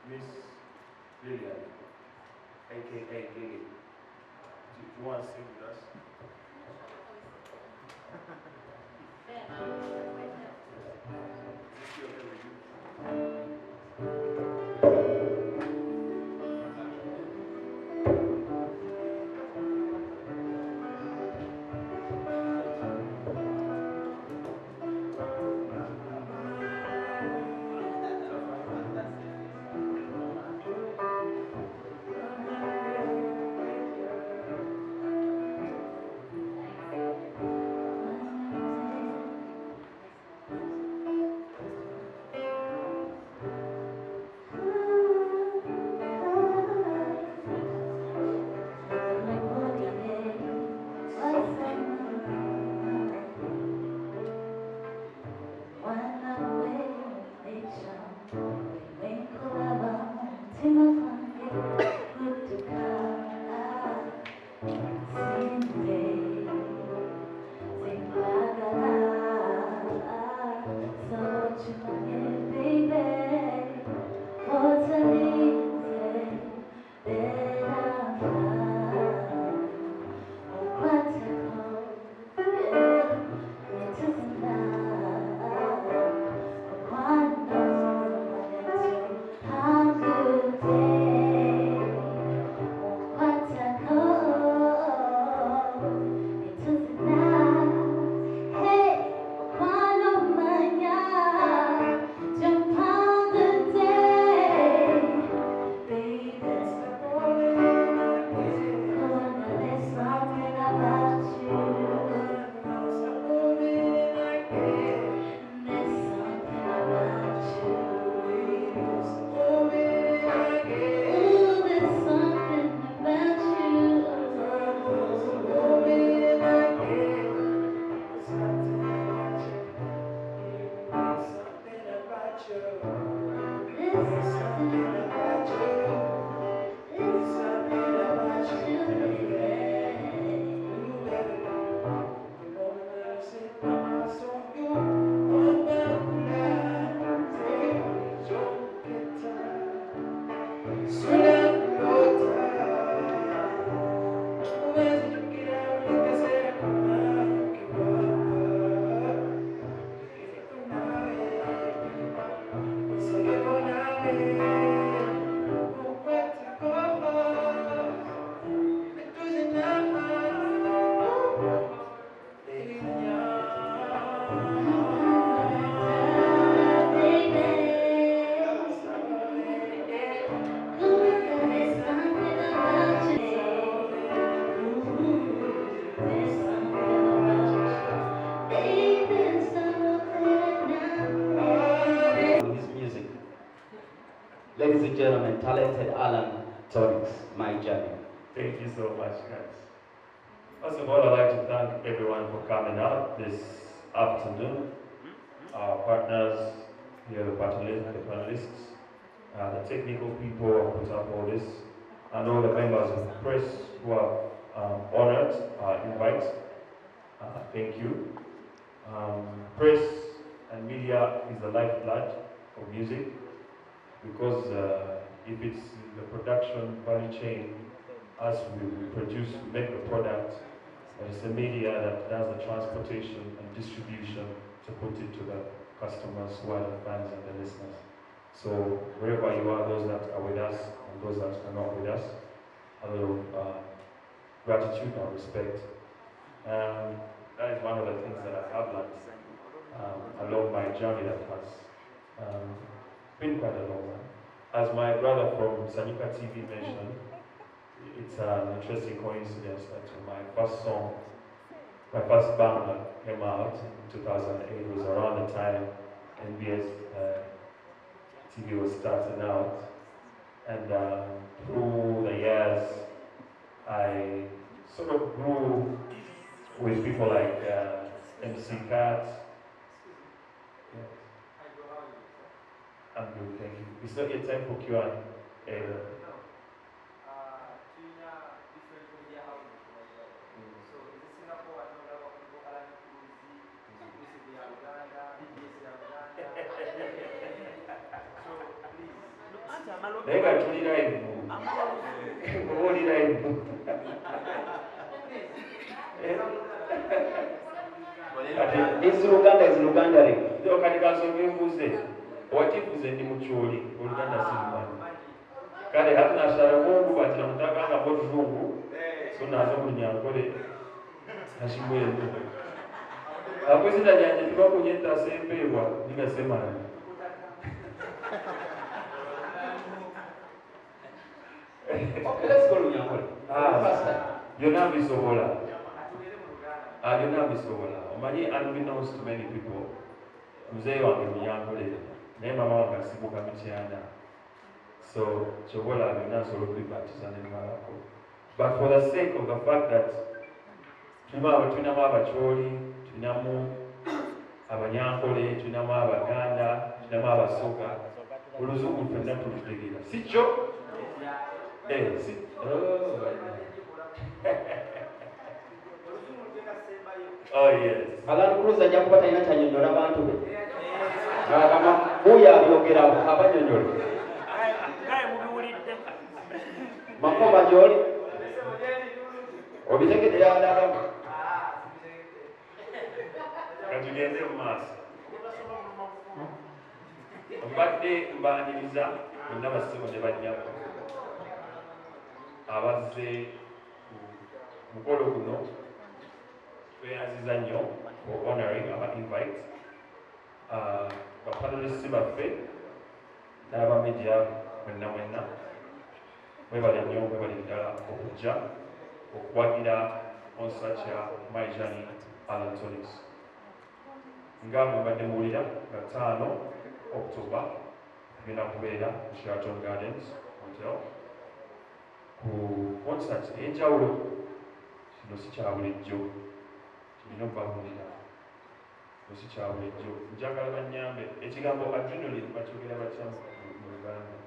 Miss Lillian, aka Lily. Do you want to sing with us? Is she okay with you? Ladies and gentlemen, talented Allan Toniks, my journey. Thank you so much, guys. First of all, I'd like to thank everyone for coming out this afternoon. Our partners here, the panelists, the technical people who put up all this, and all the members of the press who have honored our invite. Thank you. Press and media is the lifeblood of music, because if it's the production value chain, as we produce, we make the product, but it's the media that does the transportation and distribution to put it to the customers who are the fans and the listeners. So wherever you are, those that are with us and those that are not with us, a lot of gratitude and respect. That is one of the things that I have learned along my journey that has been quite a long one. As my brother from Sanika TV mentioned, it's an interesting coincidence that my first song, my first band that came out in 2008 was around the time NBS TV was starting out. And through the years, I sort of grew with people like MC Cat. I'm good, thank you. It's not yet time for Q&A. naye nga tuli live oba oli live Luganda rek kati kansonga embuuze owatifuze ndi mukyoli oluganda silumanyi kale hati nashala mungu batira mutakanga motuzungu so nazo munyankole nashimwenu akwizina lyanje tibakunyeta sempeebwa ningasemani let's go Lunyankole. Byonna bisobola byonna bisobola omanyi unbeknownst to many people muzeeyi wange Munyankole naye mama wange asibuka Mityana so kyobola byonna nsobola okubibatiza ne mmalako but for the sake of the fact that tulinamu abakyoli tulinamu Abanyankole tulinamu Abaganda tulinamu Abasoga oluzungu ffenna tulutegeera si kyo oh yes. Allan Cruz ajja kuba talina kyanyonnyola bantu be. Kama buya abyogera abanyonnyola. Makoma gy'oli. Obitegedde yadala. Katugende mu maaso. Mbadde mbaaniriza bonna basibo ne bajjako. Abazze mukolo guno tweyanziza nnyo for honoring our invite bapanelists baffe n'abamedia mwenna mwebale nnyo mwebale ddala okujja okuwagira on such a my journey Allan Toniks nga mbadde muwulira nga 5 October tugenda kubeera mu Sheraton Gardens Hotel ku concert ey'enjawulo kino si kya bulijjo kirina okubawulira kino si kya bulijjo njagala bannyambe ekigambo adrenaline bakyogera batya mu Uganda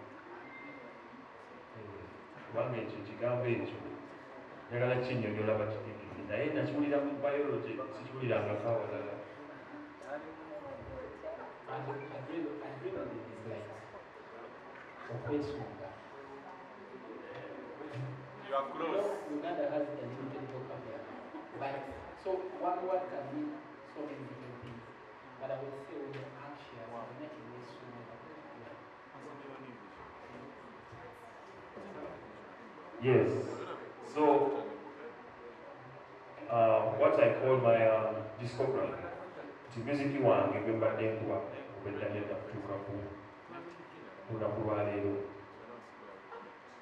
kubanga ekyo ekigambo ekyo njagala kinnyonnyola bakitegeke naye nakiwulira mu biology sikiwulirangako awalala You are close. Uganda has a limited vocabulary. But so one word can mean so many different things. But I would say when you're anxious, you're making this Yes. So what I call my discography. The music you want, give me back then to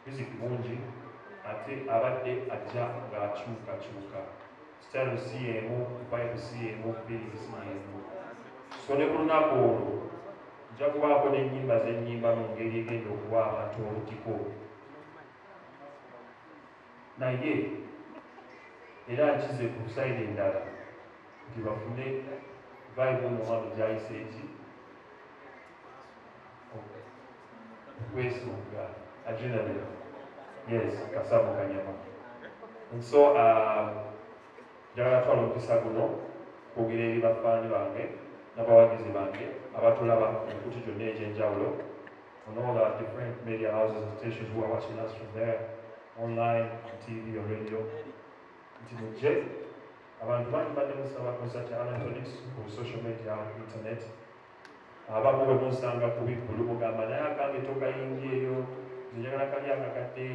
music mungi ate abadde ajja ng'akyukakyuka style si emu vibe si emu feeling si emu so ne ku lunaku olwo nja kubaako n'ennyimba z'ennyimba mu ngeri egenda okuwa abantu obutiko naye era nkize ku sayidi endala nti bafune vibe n'omwami gyayise eki okwesunga adrenaline. Yes, kasabu kanyama. And so, njagala twala omukisa guno kwogera eri bafaani bange n'abawagizi bange abatulaba emikutu gyonna egy'enjawulo on all our different media houses and stations who are watching us from there, online, on TV or radio. Nti mujje abantu bangi badde musaba concert ya Allan Toniks ku social media internet abamu bwe munsanga ku bikkulu mugamba naye akange tokayingi eyo njagala kali akakadde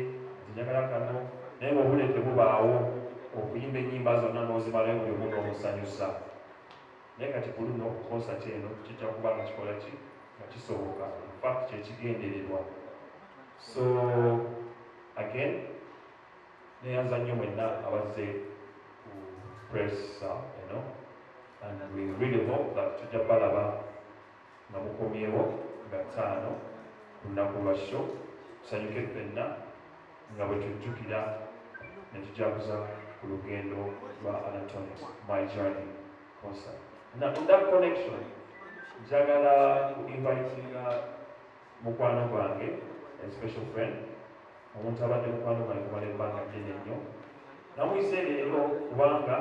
njagala kano naye ng'obudde tebubaawo okuyimba ennyimba zonna n'ozimalayo buli omu n'omusanyusa naye kati ku luno concert eno kijja kuba nga kikola ki nga kisoboka infact kyekigendererwa so again neyanza nnyo mwenna abazze ku press and we really hope that tujja balaba nga mukomyewo nga 5 ku lunaku lwa show tusanyuke ffenna nga bwe tujjukira ne tujaguza ku lugendo lwa Allan Toniks my journey concert. Now in that connection njagala kuinvitinga mukwano gwange a special friend omuntu abadde mukwano gwange kumala ebbanga ddene nnyo namuyise leero kubanga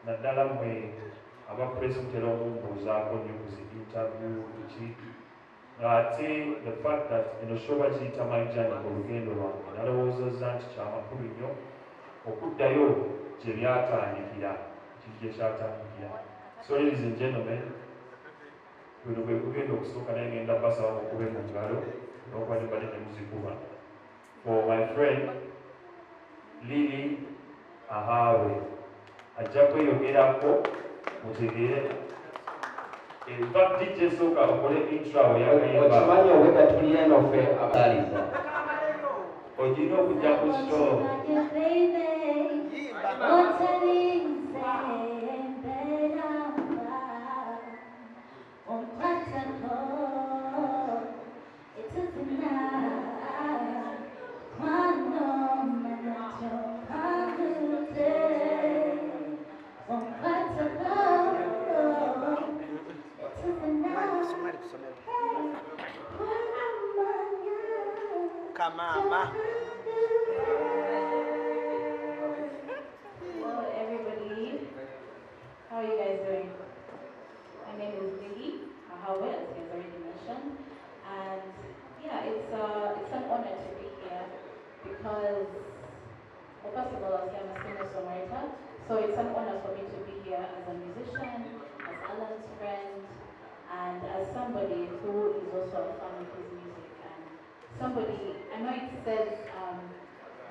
naddala mmwe abapress mutera omumbuuzaako nnyo ku zi interview ki ate the fact that eno shoba kiyita mayijani ku lugendo lwange nalowoozezza nti kyamakulu nnyo okuddayo gye byatandikira kiri gye kyatandikira. So ladies and gentlemen, buno bwe kugenda okusooka naye ngenda basaba mukube mu ngalo n'okuba tebadde temuzikuba. For my friend Lili Ahawe ajja kweyogerako mutegeere. In fact, DJ Soka okole intro yakayimba. Okimanyi obwedda tulina eno ffe abaaliza. Olina okujja ku store. Mama. Hello everybody, how are you guys doing? My name is Lily Ahawe, as you already mentioned, and yeah, it's an honor to be here because, well, first of all, I'm a singer-songwriter, so it's an honor for me to be here as a musician, as Allan's friend, and as somebody who is also a fan of his music. Somebody, I know it says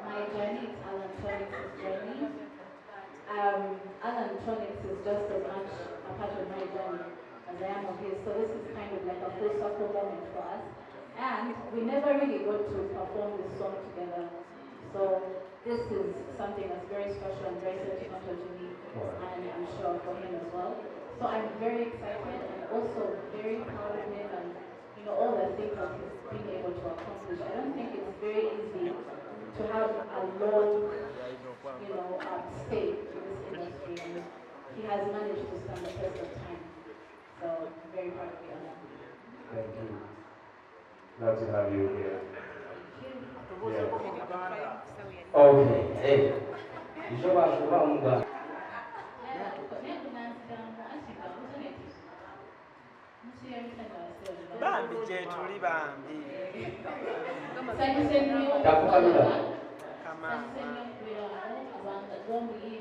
my journey, it's Allan Toniks' journey. Allan Toniks is just as much a part of my journey as I am of his, so this is kind of like a full circle moment for us. And we never really got to perform this song together, so this is something that's very special and very sentimental to me, and I'm sure for him as well. So I'm very excited and also very proud of him and all the things that he's been able to accomplish. I don't think it's very easy to have a long, stay in this industry, and he has managed to stand the test of time. So I'm very proud of you. Thank you. Glad to have you here. Yeah. Okay, hey. Ishoba munga. Bambi gye tuli bambi.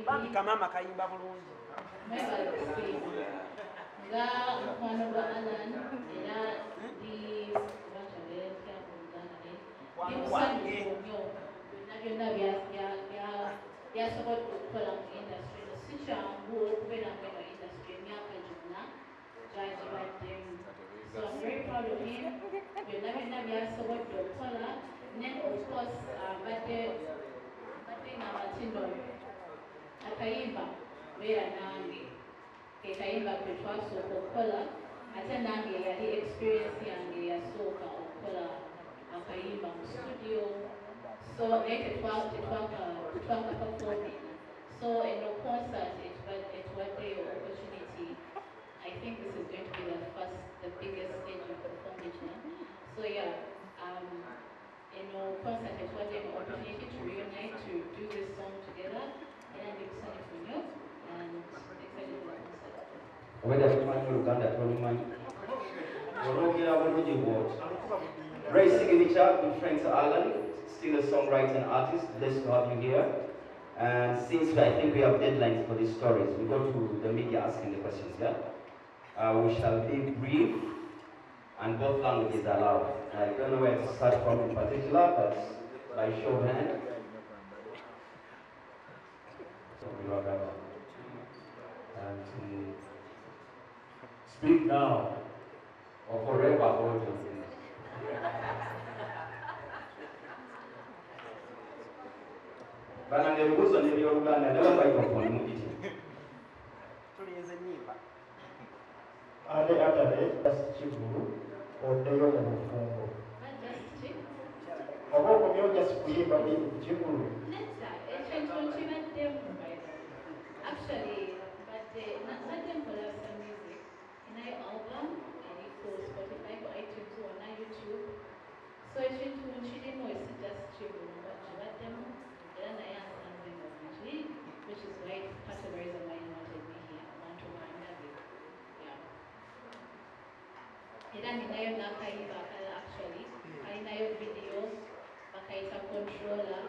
Bambi kamama kayimba bulungi. Nga mukwano gwa Allan era ndimusanyufu nnyo byonna byasobodde okukola mu industry. Si kyangu okubeera mu eno industry emyaka gyonna gyagibaddemu. So I'm very proud of him. Byonna byasobodde okukola. Then of course badde n'amatindo akayimba beera nange. Kayimba kwe twasooka okukola, ate nange yali experience yange yasooka okukola akayimba mu studio. So naye tetwaka performing. So eno concert etuwaddeyo opportunity. I think this is going to be the biggest stage of performance. So yeah, concert etuwaddeyo an opportunity to reunite, to do this song together. And I'm excited for you and excited for the concert. Whether tumanyi Uganda tumanyi olwogera bulungi bwoti. Great signature, good friend to Allan, still a songwriter and artist. Blessed to have you here. And since I think we have deadlines for these stories, we go to the media asking the questions, yeah? We shall be brief, and both languages are allowed. I don't know where to start from in particular, but by show of hand. And speak now or forever hold your peace. Banange ebibuuzo n'ebyoluganda ne microphone mugiti. Tulinze ennyimba. Ate just Kigulu oddeyo mu bufumbo. Oba okomyewo just kuyimba Kigulu. Actually, but nothing for some music. In our album, and it goes Spotify, iTunes, or on YouTube. So it's into she didn't know it's just Chibu, but she let them, then I asked something eventually, which is why part of the reason why you wanted me here. I want to find that. Yeah. era ninayo n'akayimba akala actually alinayo video bakayita controller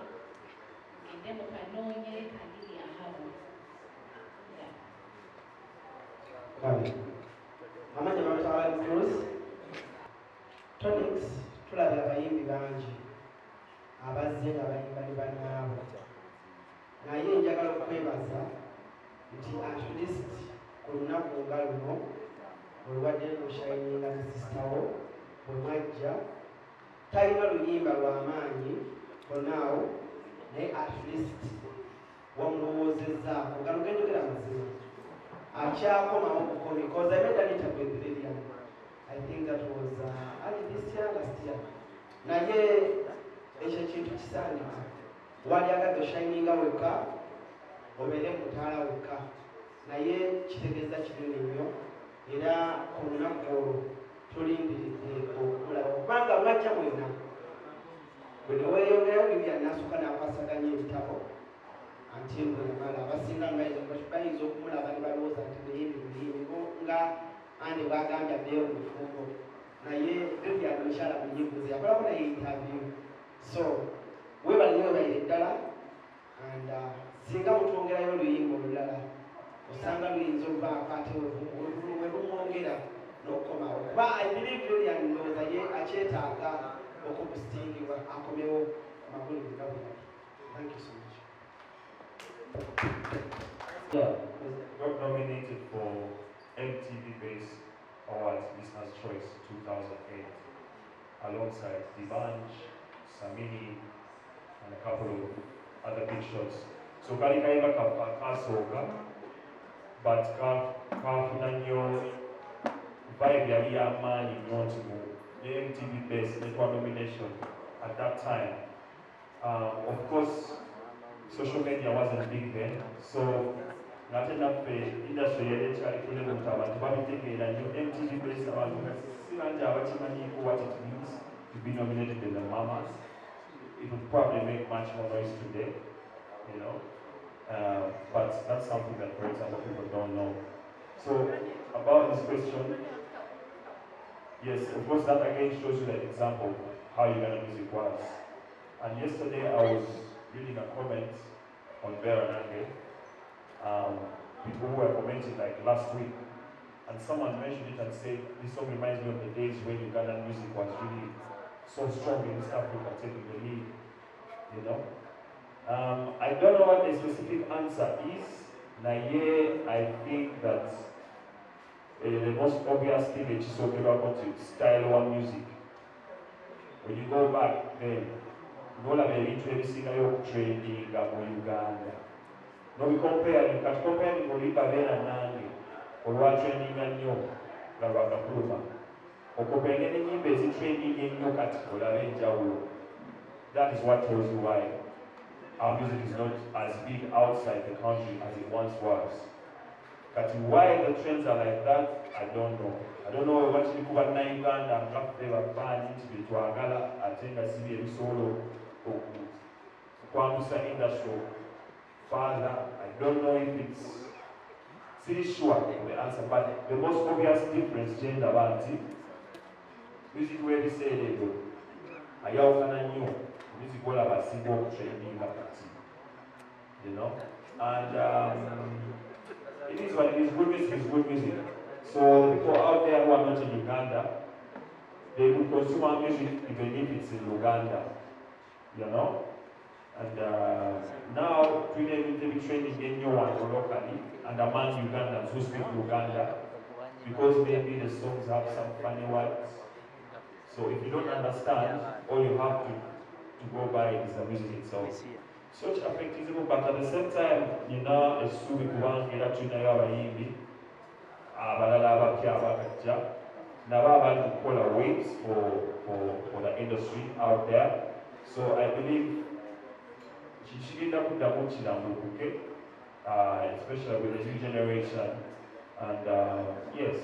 ngende mukanoonye kadiri ahabo. Amanya bamutwala Bruce Toniks tulabye abayimbi bangi abazze nga bayimba ne bannaabo naye njagala okwebaza nti at least ku lunaku nga luno olwadde noshayininga ne sisitawo bwe mwajja talina luyimba lw'amaanyi konaawo naye at least wamulowoozezzaako nga lugenjogera mazima akyakomawo kukomi because I made an interview with Lillian. I think that was early this year, last year. Naye ekyo kintu kisandika wali agadde oshayininga wekka obeere mutaala wekka naye kitegeeza kinene nnyo era ku lunaku olwo tulindiridde okumulaba kubanga mwajja mwenna bwe ne weeyongerayo Lillian n'asooka n'akwasaganya ebitabo anti bwemala abasinga bayinza okumulaba ne balowooza nti nayebimuyimbo nga andi bwagambye addeyo mu bufumbo naye Lillian omukyala munyimbuzi yakolako naye interview so webalire ddala and singa mutwongerayo oluyimba olulala osanga luyinza olubaako ate we lumwongera n'okukomawo kuba I believe Lillian ndowooza ye akyetaaga okubustingibwa akomewo amakulu bigabulali. Thank you so much. Yeah, got nominated for MTV Base Awards Listener's Choice 2008 alongside Dibanj, Samini, and a couple of other big shots. So kali kaiba kasoka, but kafuna nyo vibe yali amani nyonti mu the MTV Base network nomination at that time. Of course, social media wasn't big then, so not enough industry yali kulemuta abantu babitegeera nnyo MTV Base abantu siranja abakimanyi what it means to be nominated in the Mamas. It would probably make much more noise today, you know, but that's something that, for example, people don't know. So about this question, yes, of course, that again shows you that example of how Uganda music was. And yesterday I was reading a comment on Beranange, people who were commenting like last week, and someone mentioned it and said, this song reminds me of the days when Ugandan music was really so strong in East Africa, taking the lead, you know. I don't know what the specific answer is. Naye, I think that the most obvious thing is just talking about style one music. When you go back then, nola bebintu ebisingayo trending mu Uganda. No we compare, you can compare the Oliba Bena Nange, olwa trending nnyo nga lwakafuluma. Okopenge n'ennyimba ezitrending ennyo kati olaba enjawulo. That is what tells you why our music is not as big outside the country as it once was. Kati why the trends are like that, I don't know. I don't know what you kuba na Uganda ngafe bafanyi nti betwagala ate nga sibi ebisolo kwambusa industry further. I don't know if it's still sure of the answer, but the most obvious difference gender banti music where they say they go ayawukana nnyo music wala basinga okutrending kati, you know, and it is what it is. Good music is good music. So the people out there who are not in Uganda, they will consume our music even if it's in Uganda, you know. And now we need to be training in new ones locally and among Ugandans who speak Uganda, because maybe the songs have some funny words. So if you don't understand, all you have to go by is the music itself. Such effectivism, but at the same time, you know, it's true we can't get up to Abayimbi, Nababa to call a waves for the industry out there. So I believe she didn't put the especially with the new generation. And yes,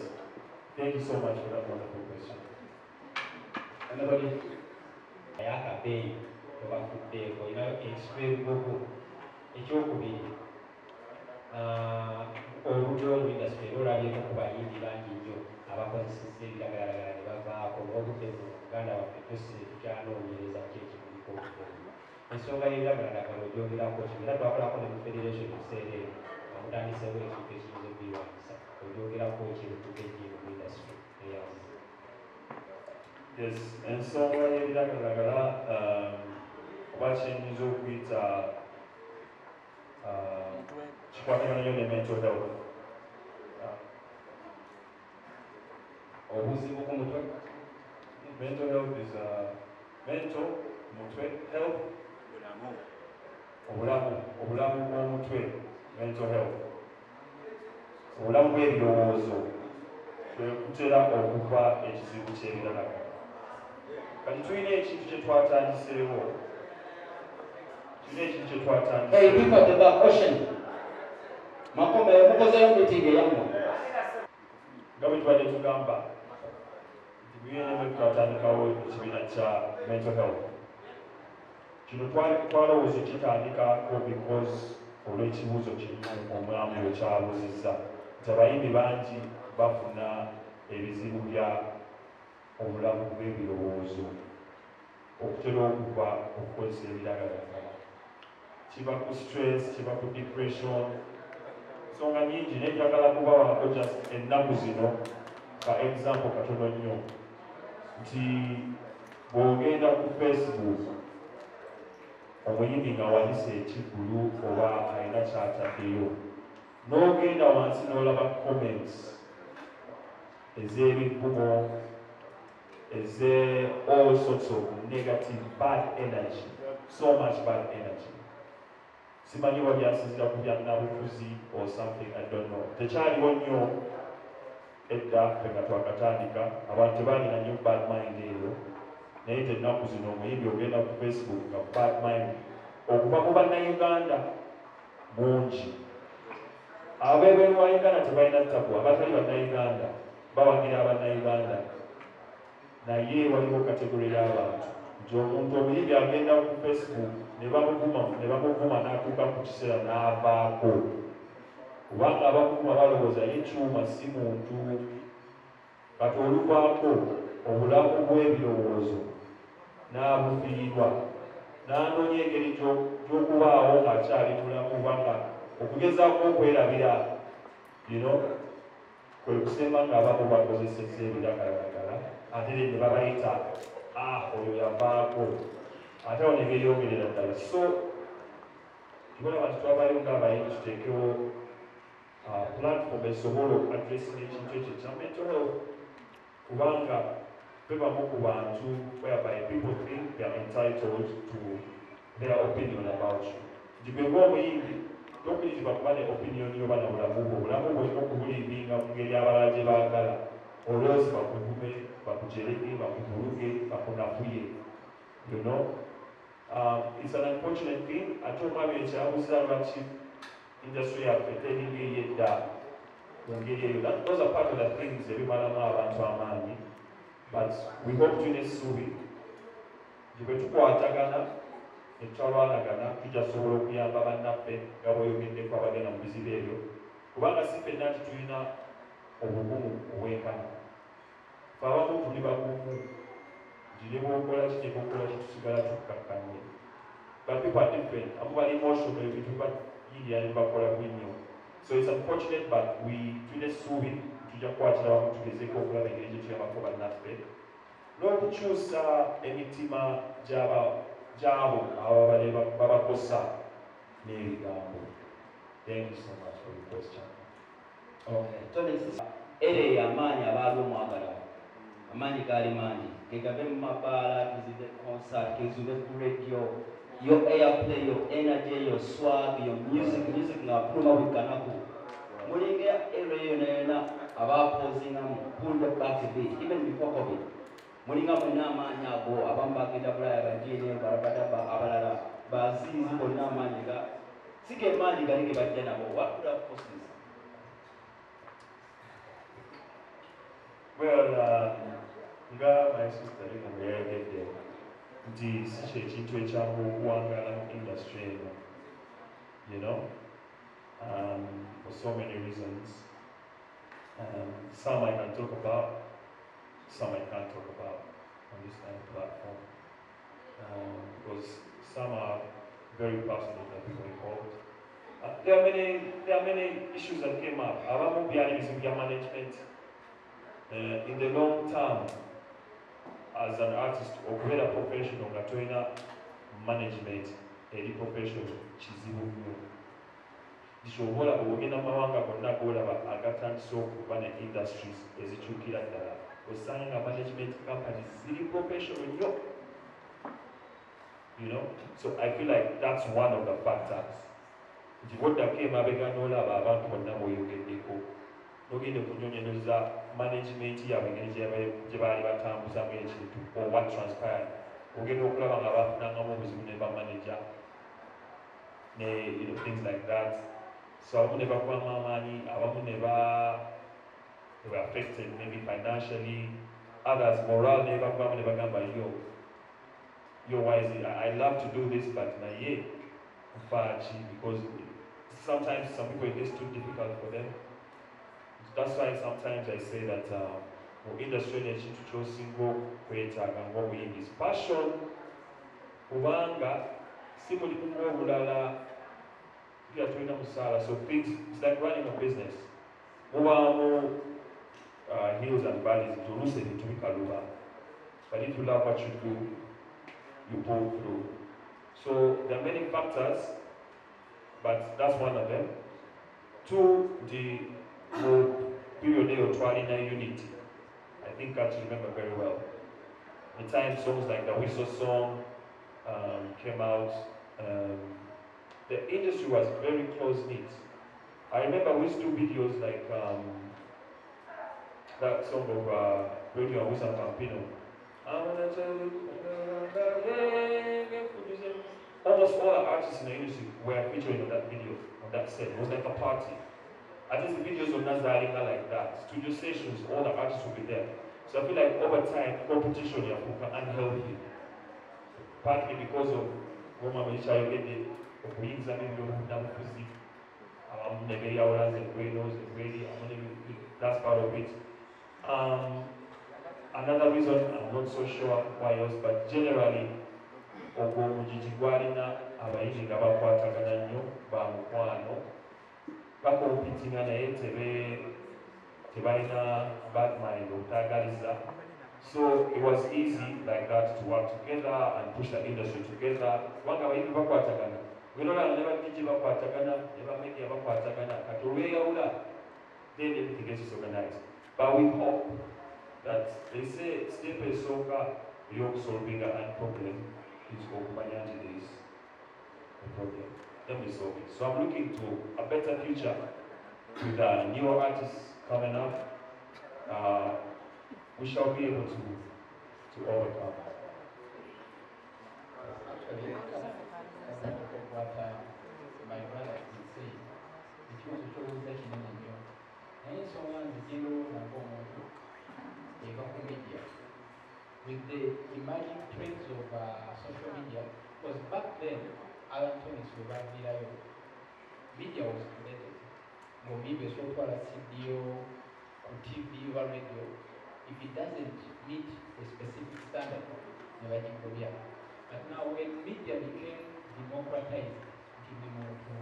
thank you so much for that wonderful question. Anybody? Ayaka Bay. Extreme Gogo, Echokubiri, Orujo industry, Rola Kubayimbi Banjo, Abaconsis, Lagaragara, baganda baffe tukyanoonyereza ki ekibuliko ensonga y'ebiragalalagala ogyogerako ki era twakolako ne mu federation ekiseera eyo nga mutandiseewo ekintu ekiyinza okwirwanyisa ogyogerako ki ebitugejje mu industry eyazi. Yes, ensonga y'ebiragalalagala oba kyenyinza okuyita kikwatagana nnyo ne mental health. Obuzibu ku mutwe. Mental health is mental, mutwe, health, obulamu bw'omutwe, mental health. Obulamu bw'ebirowoozo kwe kutera okuva ekizibu ky'ebiragalalagala. Kati tulina ekintu kye twatandiseewo. Hey, people at the back, question. Makome, mukozeyo meeting eyammwe. Nga bwe tubadde tugamba twatandikawo ekibiina kya mental health. Kino twalowooza kitandikako because olw'ekibuuzo kimu omulamu bwe kyabuuzizza nti abayimbi bangi bafuna ebizibu bya obulamu bw'ebirowoozo okutera okuva okukozesa ebiragalalagala. Kiva ku stress, kiva ku depression, nsonga nyingi naye njagala kubawaako just ennaku zino ka example katono nnyo nti bw'ogenda ku Facebook omuyimbi nga wanise ekiggulu oba alina kyataddeyo n'ogenda wansi n'olaba comments ez'ebiggumo all sorts of negative bad energy, so much bad energy. Simanyi wa byasinzira ku bya nabufuzi or something, I don't know. Tekyaliwo nnyo edda ffe nga twakatandika abantu tebalina nnyo bad mind eyo naye tennaku zino omuyimbi ogenda ku Facebook nga bad mind okuva mu bannayuganda mungi. Ab'ebweru wa Uganda tebalina ttabu, abatali bannayuganda bawagira abannayuganda, naye waliwo kategori y'abantu nti omuntu omuyimbi agenda ku Facebook ne bamuvuma n'atuuka ku kiseera n'avaako kubanga abavuma balowooza yekyuma si muntu. Kati oluvaako obulamu bw'ebirowoozo n'abufiirwa n'anoonya engeri gy'okubaawo ng'akyali mulamu kubanga okugezaako okwerabira kwe kusemba ng'abamu bakozesezza ebiragalalagala ate ne babayita oyo yavaako ate awo ne beeyongerera ddala. So kibalaba nti twabayo ng'abayimbi tuteekewo platform esobola okuaddressing ekintu ekyo kya mental health kubanga ffe bamu ku bantu whereby people think they are entitled to their opinion about you. Nti bwe ng'omuyimbi tokuyirizibwa kuba ne opinion yoba na bulamu bwo. Obulamu bwo olina okubulimbinga mu ngeri abalala gye baagala olwozi bakuvume, bakujereke, bakuvuluge, bakunafuye. It's an unfortunate thing. Ate omwami ekyabuuza lwaki industry yaffe teringeyo edda mu ngeri eyo. Those are part of the things ebimalamu abantu amaanyi, but we hope tulina essuubi nti bwe tukwatagana ne tutwalwanagana tujja sobola okuyamba bannaffe nga bweyogeddeko abagenda mu bizibu ebyo kubanga si ffenna nti tulina obugumu obwenkana. Fe abamu tuli bagumu nti ne bwokola ki ne bwokola ki tusigala tukkakkanye. But people are different. Abamu bali emotional ebintu bayingira ne bakola bwinyo. So it's unfortunate but tulina essuubi tujja kukwatira wamu tugezeeko okulaba engeri gye tuyambako bannaffe n'okukyusa emitima gy'abo babakosa n'ebigambo. Thank you so much for your question. Okay. Toniks, ere y'amaanyi abaali omwagala amaanyi gaali mangi gegave mu mabaala tuzibe concert kezube ku radio your airplay your energy your swag your music nga kuluma bwekanaku mulinga ere yona abapozingamu pulled back a bit even before COVID mulinga mwenna amaanyi ago abamu bagenda bulaya bajine barabadaba abalala bazizi bonna amaanyi ga sige maanyi gali ge bajja nabo. What could have caused this? Well, nga my sister yayogedde nti si kyekintu ekyangu okuwangaala mu industry eno, for so many reasons. Some I can talk about, some I can't talk about. on this kind of platform. Because some are very personal, the people involved. There are many issues that came up. Abamu byali bizibu bya management. In the long term, as an artist, okubeera professional nga toyina management eri professional kizibu nnyo. Kishobola obugenda mu mawanga gonna g'olaba agatandise okuba ne industries ezikyukira ddala. Osanga management companies ziri professional nnyo. You know, so I feel like that's one of the factors. Nti boddako emabega n'olaba abantu bonna b'oyogeddeko n'ogenda okunyonyoloza management yaabwe engeri gye baali batambuzamu ekintu or what transpired. Ogenda okulaba nga bafunangamu obuzibu ne bamanager ne things like that. So abamu ne bagwamu amaanyi, abamu they were affected maybe financially, others morale ne bagwamu ne bagamba yo, why is it? I love to do this, but naye because sometimes some people it gets too difficult for them. That's why sometimes I say that industry nekintu kyosinga kwetaaga ng'obuyimbi is passion. Kubanga si mulimu ng'obulala tuba tulina musaala, so things, it's like running a business. Mubaamu hills and valleys, oluusi ebintu bikaluba. But if you love what you do, you pull through. So there are many factors, but that's one of them. Two, the period of Twarina unity. I think I remember very well. The time songs like the Whistle song came out, the industry was very close-knit. I remember we used to do videos like that song of Radio and Whistle Campino. Almost all the artists in the industry were featuring on that video, on that set. It was like a party. I think the videos of Nazaringa like that. Studio sessions, all the artists will be there. So I feel like over time, competition is unhealthy. Partly because of Roma Abayingidde, that's part of it. Another reason, I'm not so sure why else, but generally, omujiji gwalina abayimbi nga bakwatagana nnyo ba mukwano bakompitinga naye tebalina bad mind obutaagaliza. So it was easy like that to work together and push the industry together. Kubanga abayimbi bakwatagana, wenolaba ne badiji bakwatagana, ne bamedia bakwatagana, kati olweyawula, then everything gets disorganized. But we hope that they say step esooka ey'okusolvinga a problem is okumanya nti there is a problem. Let me solve it. So I'm looking to a better future with newer artists coming up. We shall be able to overcome. Actually, what my brother is saying, it was a total session in India. And someone is media. With the emerging trends of social media, because back then, Allan Toniks Atabukidde media was created. Maybe so far as CDO, TV, or radio, if it doesn't meet a specific standard, never can go here. But now when media became democratized, it became more to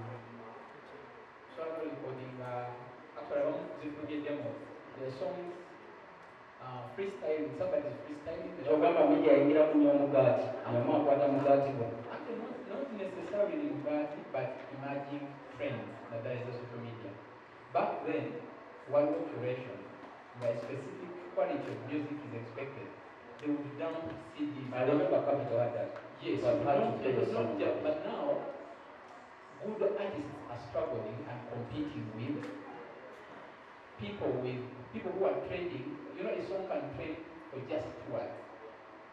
so I'm recording after I want to get demo. The songs freestyling, somebody's freestyling. Ogamba media ingira kunyo mugati, nyama kwata mugati bo. Actually, not necessarily mugati, but emerging trends that there is a social media. Back then, one curation, where specific quality of music is expected, they would down CDs. I remember Capital had that. Yes, but now, good artists are struggling and competing with people who are trading. You know, a song can trade for just 2 words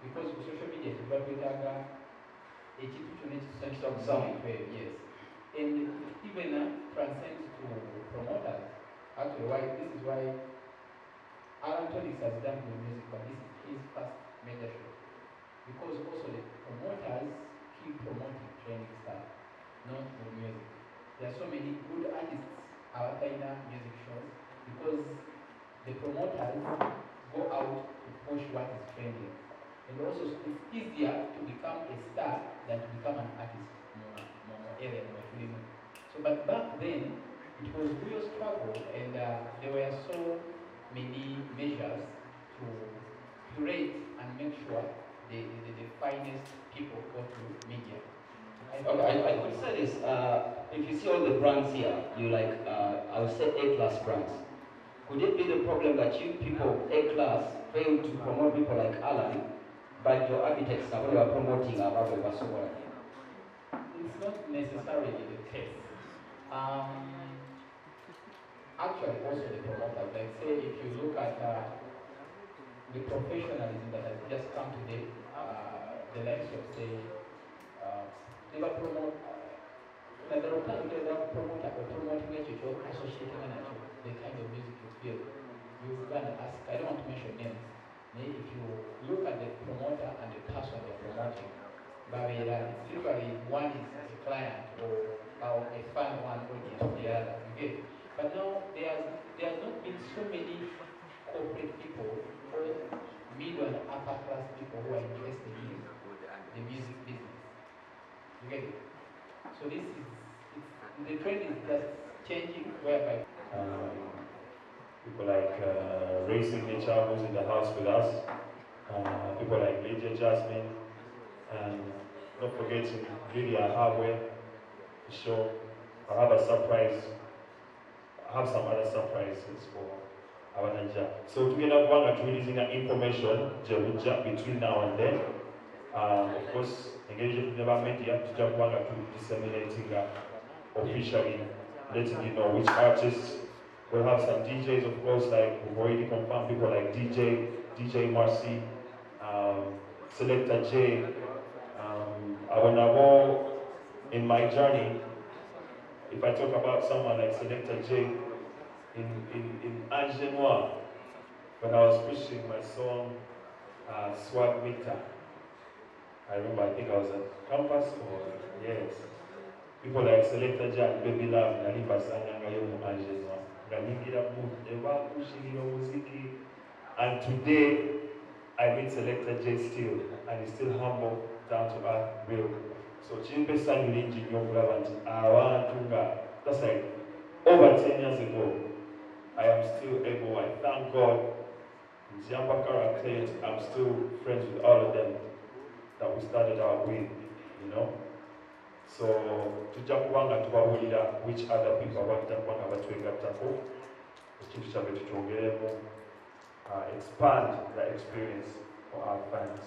because of social media is what we have some song. Yes, and even transcends to promoters. Actually, this is why Allan Toniks has done good music, but this is his first major show because also the promoters keep promoting training stuff, not good music. There are so many good artists out in music shows because the promoters go out to push what is trending. And also, it's easier to become a star than to become an artist. So, but back then, it was real struggle, and there were so many measures to curate and make sure the finest people go through media. Okay, I could say this. If you see all the brands here, you like, I would say A-class brands. Could it be the problem that you people, A-class, fail to promote people like Allan, but your architects are when you are promoting about the Basobola? It's not necessarily the case. Actually, also the promoters, like say, if you look at the professionalism that has just come today, the likes of say, they were promote, like there are times they were promoting associating the kind of music you feel. You go and ask, I don't want to mention names. Maybe if you look at the promoter and the person they're promoting, it's literally one is a client or a fan one audience or the other. You get it? But now there has not been so many corporate people or middle and upper class people who are interested in the music business. You get it? So the trend is just changing whereby people like Ray Signature, who's in the house with us, people like Lydia Jasmine, and not forgetting Lydia Hardware, the show. I have a surprise. I have some other surprises for our Nigeria. So together, one are releasing information between now and then. Of course, engaging with the media to jump one to disseminating officially, letting you know which artists. We'll have some DJs, of course, like we've already confirmed people like DJ Marcy, Selector J. I want to go in my journey. If I talk about someone like Selector J in Angenois, when I was pushing my song Swag Meter, I remember, I think I was at campus or yes. People like Selector J and Baby Love, Naliba Sanyanga Yomu Angenois, Ganingira Mood, Eva Pushing Muziki, and today I meet Selector J still, and he's still humble, down to earth, real. So Chimpe Sanyulinji Nyongravant, Awantunga, that's like over 10 years ago. I am still able, I thank God, I'm still friends with all of them that we started out with, you know. So tujja kubanga tubawulira which other people abajja kubanga batwegattako ekintu kyabwe tukyongeremu expand the experience for our fans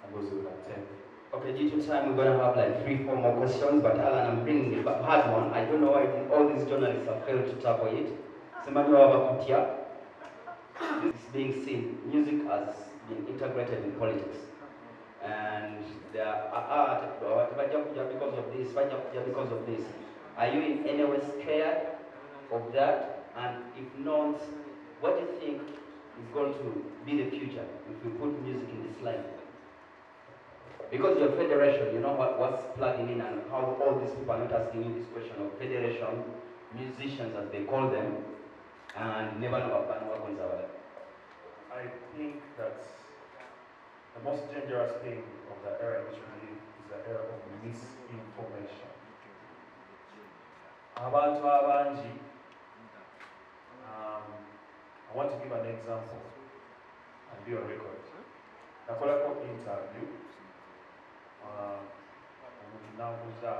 and those who attend. Okay, due to time, we're going to have like 3-4 more questions, but Allan, I'm bringing the hard one. I don't know why all these journalists have failed to tackle it. This is being seen. Music has been integrated in politics. And there are because of this, because of this. Are you in any way scared of that? And if not, what do you think is going to be the future if we put music in this line? Because your federation, you know what's plugging in and how all these people are not asking you this question of federation, musicians as they call them, and never know what bandwagons are there. I think that's the most dangerous thing of the era in which we live is the era of misinformation. Abantu abangi, I want to give an example and be on record. Nakolako interview. Omuntu n'ambuuza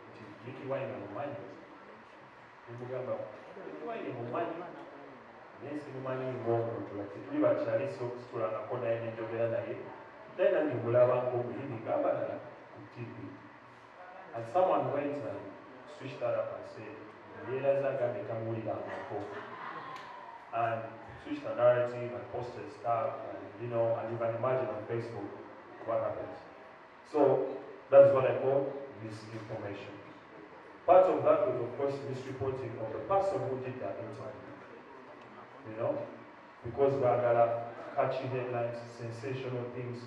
nti Nicky Wine omumanyi? Nimugamba Nicky Wine omumanyi? Naye simumanyi ng'omuntu lati tuli bakyali situlangako naye nenjogera naye naye nange mulabanga omuyini ng'abalala ku TV. And someone went and switched that up and said yeeraza agambe tamuwulirangako and switched the narrative and posted stuff and you know, and you can imagine on Facebook what happens. So that's what I call misinformation. Part of that was, of course, misreporting of the person who did that interview. You know, because we are catchy headlines, sensational things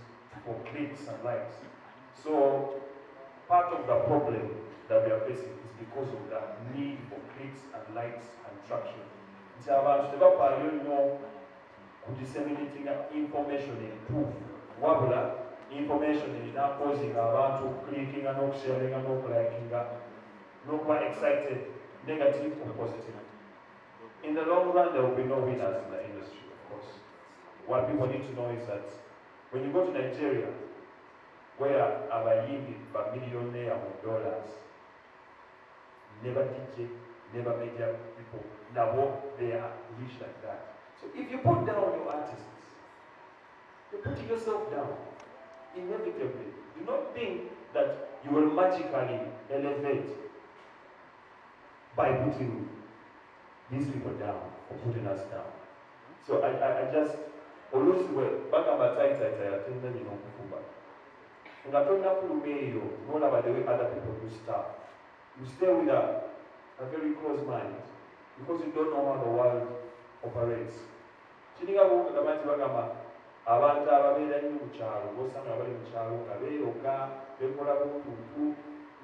for clicks and likes. So part of the problem that we are facing is because of the need for clicks and likes and traction. It's about disseminating information in proof. Wabula information erina causing abantu clickinga n'okusharinga n'okulakinga n'okuba excited, negative or positive. In the long run, there will be no winners in the industry, of course. What people need to know is that when you go to Nigeria, where Abayimbi are millionaire of dollars, never DJ, never media people, now they are rich like that. So if you put down your artists, you're putting yourself down, inevitably. Do not think that you will magically elevate by putting these people down or putting us down. So I just always back at my time, I think that you know Kufuba. And I don't have to obey you, not about the way other people do stuff. You stay with a very close mind because you don't know how the world operates. Abantu ababeera nnyo mu kyalo b'osanga bali mu kyalo nga beeroga bekola buntuntu.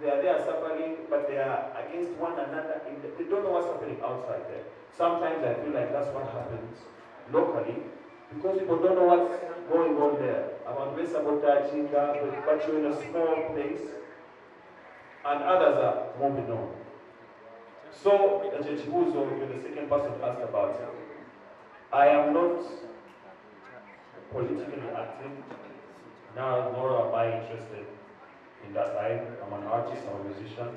They are there suffering, but they are against one another. They don't know what's happening outside there. Sometimes I feel like that's what happens locally because people don't know what's going on there. Abantu sabotaging, but you're in a small place and others are moving on. So, Chibuzo, you're the second person to ask about it. I am not politically active now, nor am I interested in that line. I'm an artist, I'm a musician.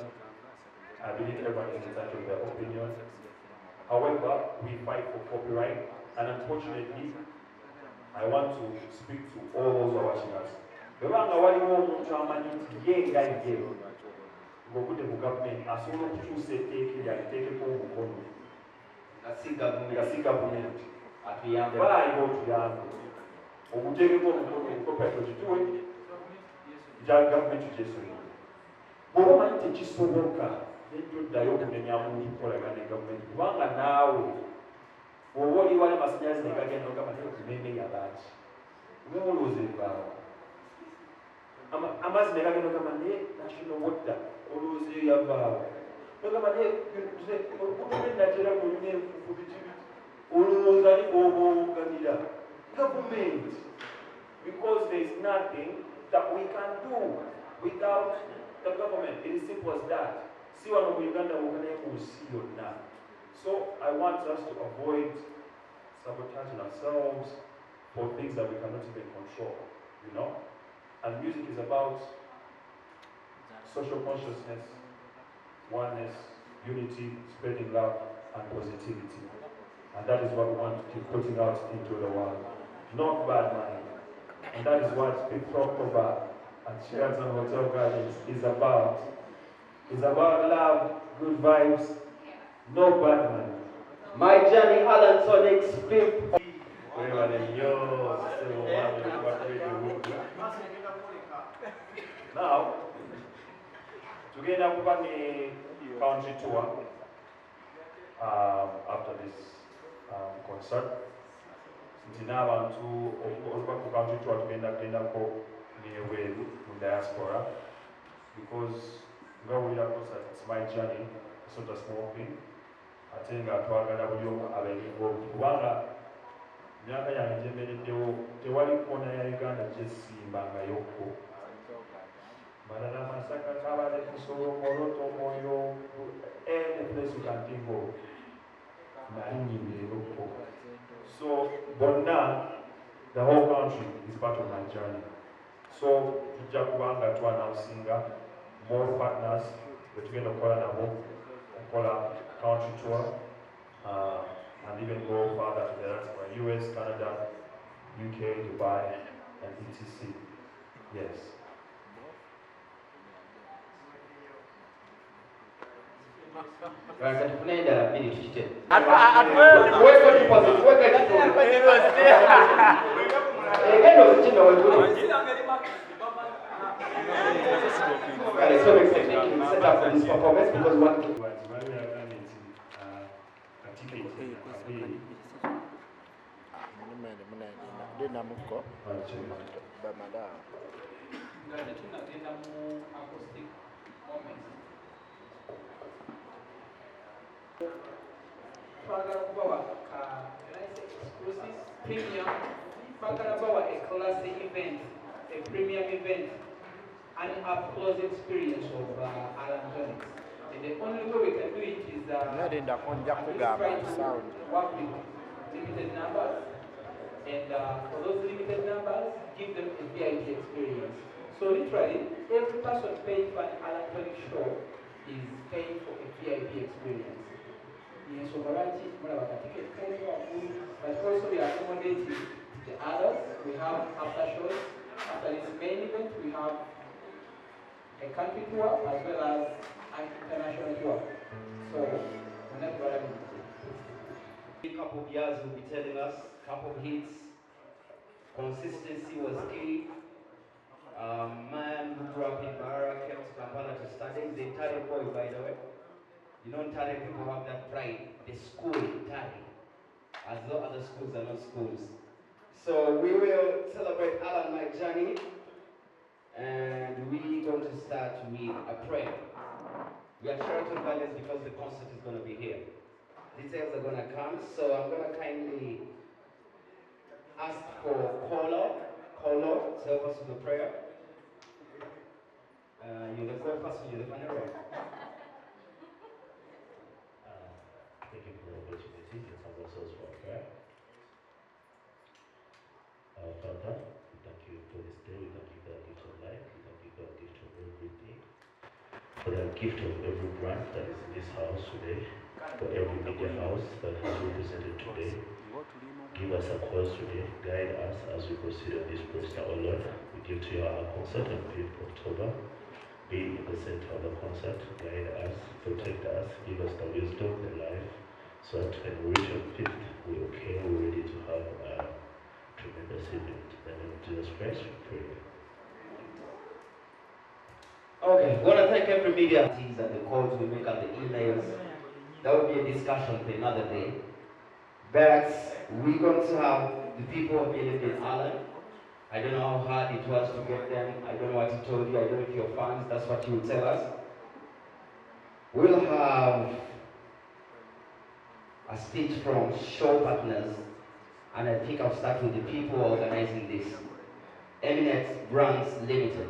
I believe everyone is entitled to their opinion. However, we fight for copyright, and unfortunately, I want to speak to all those who are watching us. Bebanga waliwo omuntu amanyi nti ye nga ye ng'ogudde mu gavumenti asobola okukyusa etteeka lyaliteekeko omukono nga si gavumenti baayiwa otuyambe omuteekeko omukono obukoperate okituwe gya gavumenti gyesonyiwa. Bw'oba omanyi tekisoboka nejjo oddayo okumenyamu okukolagana ne gavumenti kubanga naawe bw'oba oli wali amasannyalaze ne gagenda ogamba naye okumeme yabaaki ng'olowooza ebaawo amazzi ne gagenda ogamba naye national water olowooza eyo yavaawo ogamba naye olukutume natera mulina enfufu bikibiti olowooza ni bw'obaoganira government, because there is nothing that we can do without the government. It is simple as that. So I want us to avoid sabotaging ourselves for things that we cannot even control, you know? And music is about social consciousness, oneness, unity, spreading love, and positivity. And that is what we want to keep putting out into the world. Not bad money. And that is what we talk about at Sheraton Hotel Gardens is about. It's about love, good vibes, no bad money. My journey, Allan Toniks, fifth. Now, together we have a country tour after this concert. Nti n'abantu oluva ku country tour tugendako n'ebweru mu diaspora because nga wulira concert, it's my journey, it's not a small thing. Ate nga twagala buli omu abeeringa obuti kubanga myaka yange gyembereddewo tewali kona ya Uganda gyesimbangayokko. Malala Masaka, Kabale, Kisoro, Moroto, Moyo, any place you can think of. So, but now, the whole country is part of my journey. So, Jakubanga to announcing more partners, we're going to call a country tour, and even go further to the rest of US, Canada, UK, Dubai, and etc. Yes. Exclusive, premium, a classy event, a premium event, an up-close experience of Allan Toniks. And the only way we can do it is at least try to work with limited numbers, and for those limited numbers, give them a VIP experience. So literally, every person paying for an Allan Toniks show is paying for a VIP experience. Yes, so but also we are accommodating the others. We have after shows. After this main event, we have a country tour as well as an international tour. So we're not worried. A couple of years will be telling us, couple of hits, consistency was key. Man who grew up in Barra came to Kampala to study. He's a Tare boy, by the way. You know, Tare people have that pride. They school in Tare, as though other schools are not schools. So we will celebrate Allan my journey, and we're going to start with a prayer. We are Sheraton Gardens because the concert is going to be here. Details are going to come, so I'm going to kindly ask for Kolo to help us with the prayer. You're the call person, you're the final one. Thank you for the opportunity. Let's have ourselves for prayer. Our Father, we thank you for this day. We thank you for the gift of life. We thank you for the gift of everything. For the gift of every brand that is in this house today. For every media house that has represented today. Give us a cause today. Guide us as we proceed on this poster, O Lord. We give to you our concert on 5th October. Be in the center of the concert. Guide us, protect us, give us the wisdom, the life, so that when we reach on 5th, we're okay, we're ready to have a tremendous event. In the name of Jesus Christ, we pray. Okay, we want to thank every media teams and the calls we make and the emails. That will be a discussion for another day. But we're going to have the people of in Allan. I don't know how hard it was to get them. I don't know what he told you. I don't know if you're fans. That's what you will tell us. We'll have a speech from show partners. And I think I'll start with the people organizing this. Eminent Brands Limited.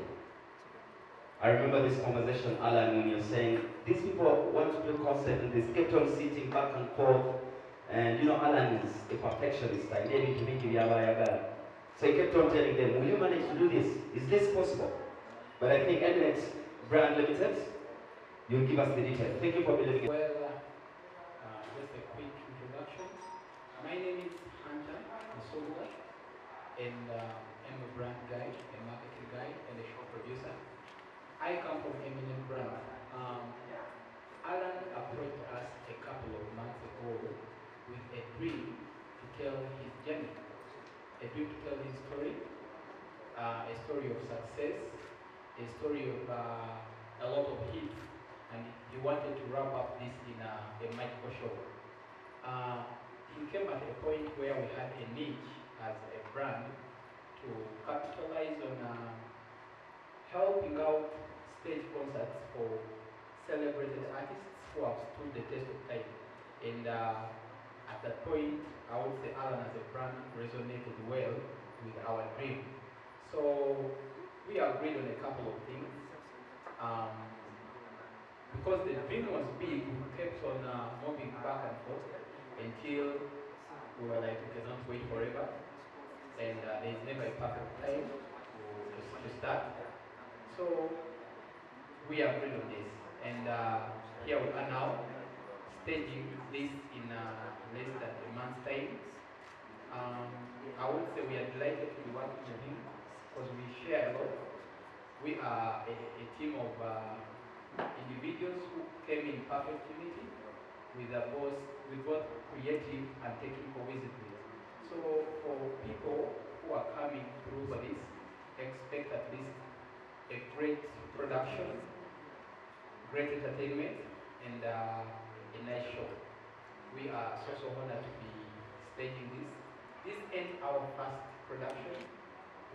I remember this conversation, Allan, when you're saying, these people want to do concert and they kept on sitting back and forth. And you know, Allan is a perfectionist. I need to make you yaga. So he kept on telling them, will you manage to do this? Is this possible? But I think Eminent Brand Limited, you'll give us the details. Thank you for being here. Well, just a quick introduction. My name is Hunter Nsoga, and I'm a brand guy, a marketing guy, and a show producer. I come from Eminent Brand. Allan approached us a couple of months ago with a dream to tell his journey, a dream to tell his story, a story of success, a story of a lot of hits, and he wanted to wrap up this in a magical show. He came at a point where we had a niche as a brand to capitalize on helping out stage concerts for celebrated artists who have stood the test of time. And at that point, I would say Allan as a brand resonated well with our dream. So we agreed on a couple of things. Because the dream was big, we kept on moving back and forth until we were like, we cannot wait forever. And there is never a perfect time to start. So we agreed on this. And here we are now, staging this in less than a month's time. I would say we are delighted to be working with him because we share a lot. We are a team of individuals who came in perfect unity with both creative and technical wisdom. So for people who are coming through for this, expect at least a great production, great entertainment, and a nice show. We are so honored to be staging this. This ain't our first production.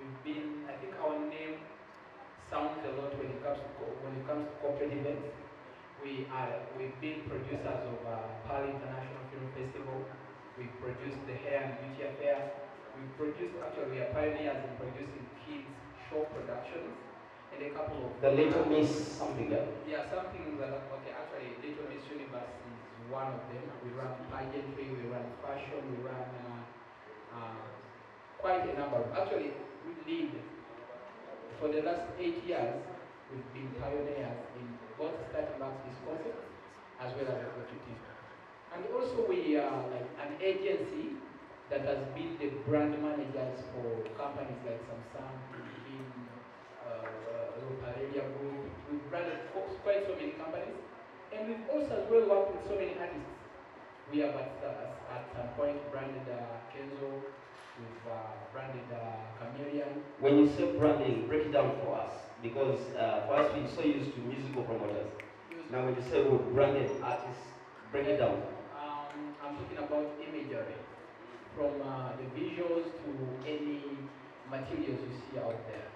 I think our name sounds a lot when it comes to corporate events. We've been producers of Pearl International Film Festival. We've produced the Hair and Beauty Affair. We are pioneers in producing kids show attractions and a couple of The Little Miss something, yeah? yeah, something that okay, actually Little Miss Universe is one of them. We run pageantry, we run fashion, we run quite a number. Actually, we lead for the last 8 years. We've been pioneers in both starting up this concept as well as executive. And also we are like an agency that has been the brand managers for companies like Samsung, in Roparelia Group. We've branded quite so many companies, and we've also as well worked with so many artists. We have at some point branded Kenzo, we've branded Chameleon. When you say branding, break it down for us. Because for us, we're so used to musical promoters. Now when you say we're branded artists, break it down. I'm talking about imagery. From the visuals to any materials you see out there.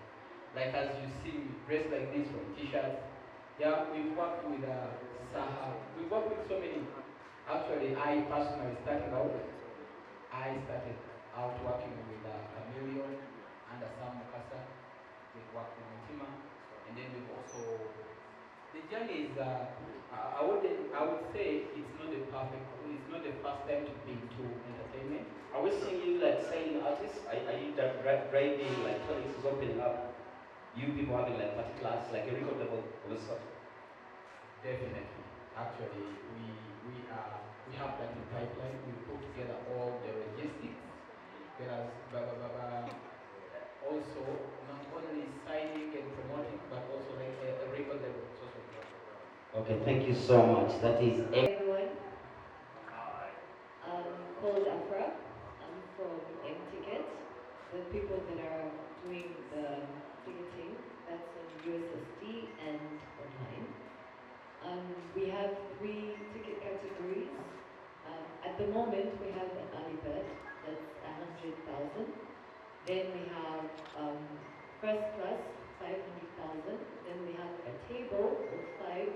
Like as you see me dressed like this from t-shirts. Yeah, we've worked with Saha. We've worked with so many. Actually, I personally started out working with Chameleon under Sam Mukasa. We've worked with Mutima. And then we've also, the journey is, I would say it's not the first time to be into entertainment. Are we seeing you like signing artists? Are you that driving like Toniks is opening up? You people having like particulars, like a record level of a sort? Definitely. Actually, we have that in pipeline. We put together all the logistics. Whereas also not only signing and promoting, but also like a record level. Okay, thank you so much. That is everyone. I'm called Afra. I'm from M-Ticket. The people that are doing the ticketing, that's on USSD and online. We have 3 ticket categories. At the moment, we have an early bird, that's 100,000. Then we have first class, 500,000. Then we have a table of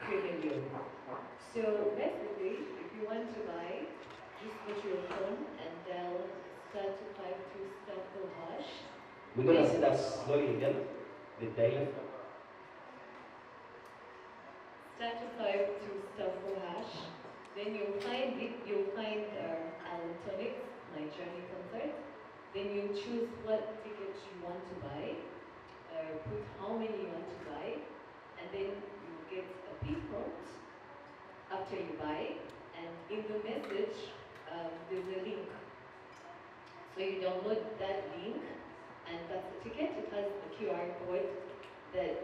3 million. So basically, if you want to buy, just go to your phone and dial *252 *4#. We're gonna say that slowly again. The dial. *252 *4#. Then you'll find it. You'll find Allan Toniks, my journey concert. Then you choose what tickets you want to buy. Put how many you want to buy, and then you get a P prompt after you buy. And in the message, there's a link. So you download that link, and that's the ticket. It has a QR code that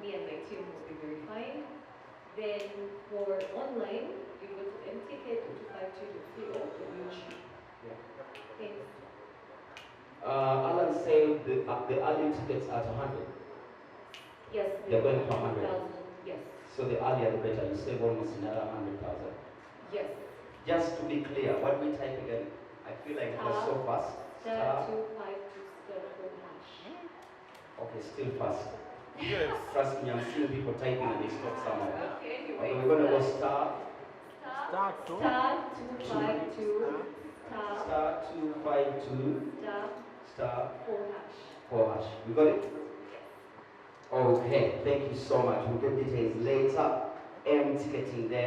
me and my team will be verifying. Then for online, you go to mticket252.co and you choose. Thanks. Alan said the early tickets at 100. Yes. They're going for 100. Yes. So the earlier the better. You save almost another 100,000. Yes. Just to be clear, what we type again? I feel like it was so fast. *252 *4#. Okay, still fast. Yes. Trust me, I'm seeing people typing and they stop somewhere. Okay, Okay, anyway. we're gonna go star. *252 *252 *4#. *4#. We got it? Okay, thank you so much. We'll get details later. Ticketing there.